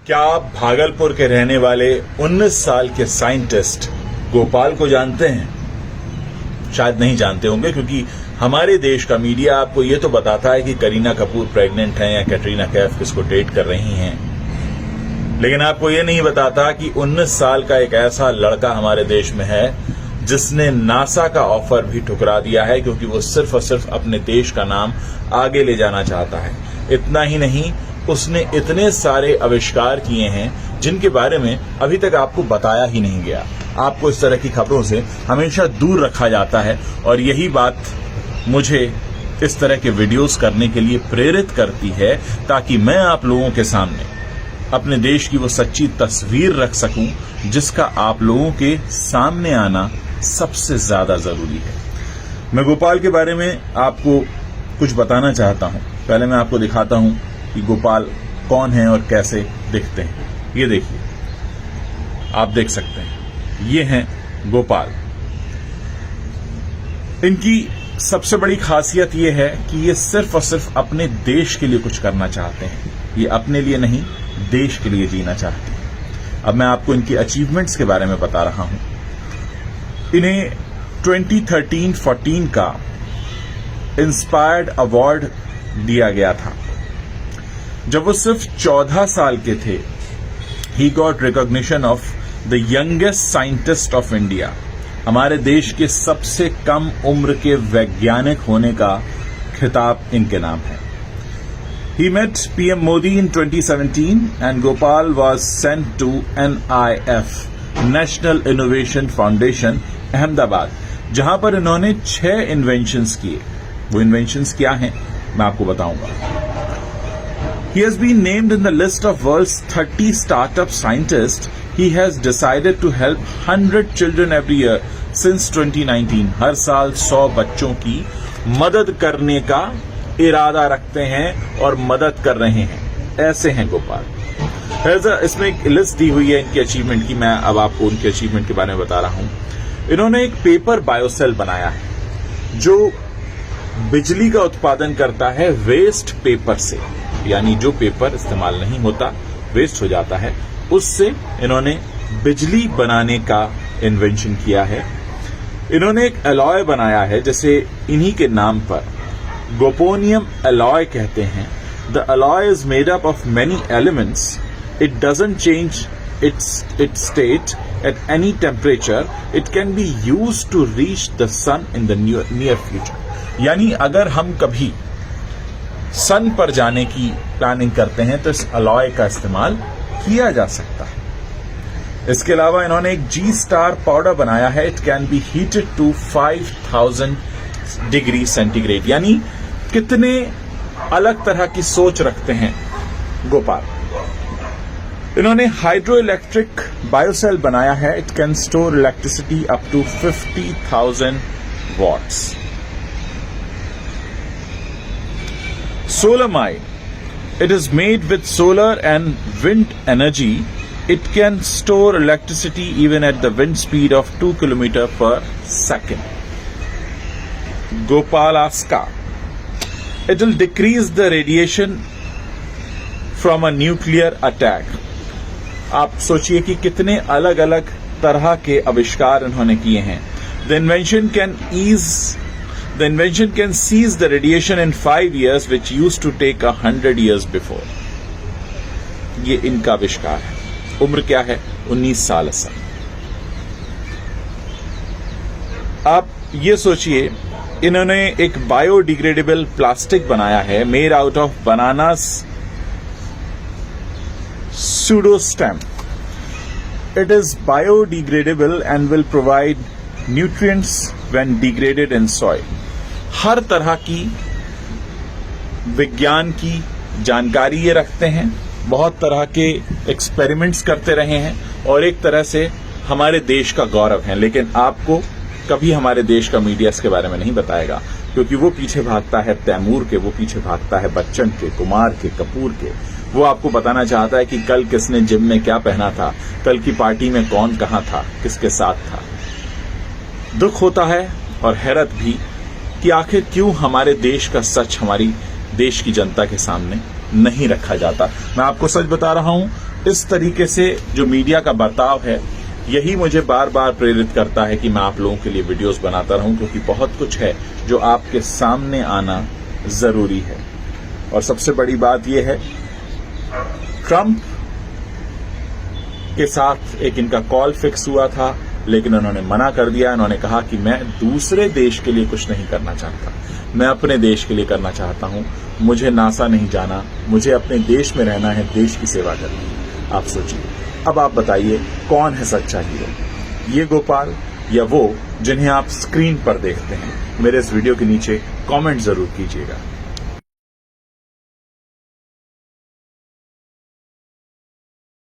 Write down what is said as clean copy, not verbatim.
क्या आप भागलपुर के रहने वाले 19 साल के साइंटिस्ट गोपाल को जानते हैं? शायद नहीं जानते होंगे, क्योंकि हमारे देश का मीडिया आपको ये तो बताता है कि करीना कपूर प्रेग्नेंट हैं या कैटरीना कैफ किसको डेट कर रही हैं, लेकिन आपको ये नहीं बताता कि 19 साल का एक ऐसा लड़का हमारे देश में है जिसने नासा का ऑफर भी ठुकरा दिया है, क्योंकि वो सिर्फ और सिर्फ अपने देश का नाम आगे ले जाना चाहता है। इतना ही नहीं, उसने इतने सारे आविष्कार किए हैं जिनके बारे में अभी तक आपको बताया ही नहीं गया। आपको इस तरह की खबरों से हमेशा दूर रखा जाता है, और यही बात मुझे इस तरह के वीडियोस करने के लिए प्रेरित करती है, ताकि मैं आप लोगों के सामने अपने देश की वो सच्ची तस्वीर रख सकूं जिसका आप लोगों के सामने आना सबसे ज्यादा जरूरी है। मैं गोपाल के बारे में आपको कुछ बताना चाहता हूं। पहले मैं आपको दिखाता हूं कि गोपाल कौन है और कैसे दिखते हैं। ये देखिए, आप देख सकते हैं, ये हैं गोपाल। इनकी सबसे बड़ी खासियत ये है कि ये सिर्फ और सिर्फ अपने देश के लिए कुछ करना चाहते हैं। ये अपने लिए नहीं, देश के लिए जीना चाहते हैं। अब मैं आपको इनकी अचीवमेंट्स के बारे में बता रहा हूं। इन्हें 2013-14 का इंस्पायर्ड अवार्ड दिया गया था। जब वो सिर्फ 14 साल के थे, he got recognition of the youngest scientist of India. हमारे देश के सबसे कम उम्र के वैज्ञानिक होने का खिताब इनके नाम है। He met PM Modi in 2017 and Gopal was sent to NIF, National Innovation Foundation, Ahmedabad, जहां पर इन्होंने 6 इन्वेंशंस किए। वो इन्वेंशंस क्या हैं, मैं आपको बताऊंगा। He has been named in the list of world's 30 startup scientists. He has decided to help 100 children every year since 2019. हर साल 100 बच्चों की मदद करने का इरादा रखते हैं और मदद कर रहे हैं। ऐसे हैं गोपाल। इसमें एक लिस्ट दी हुई है इनकी अचीवमेंट की। मैं अब आपको उनके अचीवमेंट के बारे में बता रहा हूं। इन्होंने एक पेपर बायोसेल बनाया है जो बिजली का उत्पादन करता है वेस्ट पेपर से, यानी जो पेपर इस्तेमाल नहीं होता, वेस्ट हो जाता है, उससे इन्होंने बिजली बनाने का इन्वेंशन किया है। इन्होंने एक अलॉय बनाया है, जैसे इन्हीं के नाम पर गोपोनियम अलॉय कहते हैं। The alloy is made up of many elements. It doesn't change its state at any temperature. It can be used to reach the sun in the near future. यानी अगर हम कभी सन पर जाने की प्लानिंग करते हैं तो इस अलॉय का इस्तेमाल किया जा सकता है। इसके अलावा इन्होंने एक G स्टार पाउडर बनाया है। It can be heated to 5000 degree centigrade. यानी कितने अलग तरह की सोच रखते हैं गोपाल। इन्होंने हाइड्रो इलेक्ट्रिक बायोसेल बनाया है। It can store electricity up to 50,000 watts. Solar mine, it is made with solar and wind energy. It can store electricity even at the wind speed of 2 km per second. Gopalaska, it will decrease the radiation from a nuclear attack. आप सोचिए कि कितने अलग अलग तरह के आविष्कार इन्होंने किए हैं। The invention can cease the radiation in 5 years, which used to take 100 years before. ये इनका आविष्कार है। उम्र क्या है? 19 साल। आप ये सोचिए, इन्होंने एक बायोडिग्रेडेबल प्लास्टिक बनाया है, made out of bananas pseudostem. It is biodegradable and will provide nutrients when degraded in soil. हर तरह की विज्ञान की जानकारी ये रखते हैं, बहुत तरह के एक्सपेरिमेंट्स करते रहे हैं और एक तरह से हमारे देश का गौरव है। लेकिन आपको कभी हमारे देश का मीडिया इसके बारे में नहीं बताएगा, क्योंकि वो पीछे भागता है तैमूर के, वो पीछे भागता है बच्चन के, कुमार के, कपूर के। वो आपको बताना चाहता है कि कल किसने जिम में क्या पहना था, कल की पार्टी में कौन कहां था, किसके साथ था। दुख होता है और हैरत भी कि आखिर क्यों हमारे देश का सच हमारी देश की जनता के सामने नहीं रखा जाता। मैं आपको सच बता रहा हूं, इस तरीके से जो मीडिया का बर्ताव है, यही मुझे बार बार प्रेरित करता है कि मैं आप लोगों के लिए वीडियोस बनाता रहूं, क्योंकि बहुत कुछ है जो आपके सामने आना जरूरी है। और सबसे बड़ी बात यह है, ट्रंप के साथ एक इनका कॉल फिक्स हुआ था, लेकिन उन्होंने मना कर दिया। उन्होंने कहा कि मैं दूसरे देश के लिए कुछ नहीं करना चाहता, मैं अपने देश के लिए करना चाहता हूं। मुझे नासा नहीं जाना, मुझे अपने देश में रहना है, देश की सेवा करनी है। आप सोचिए, अब आप बताइए कौन है सच्चा हीरो, ये गोपाल या वो जिन्हें आप स्क्रीन पर देखते हैं? मेरे इस वीडियो के नीचे कमेंट जरूर कीजिएगा।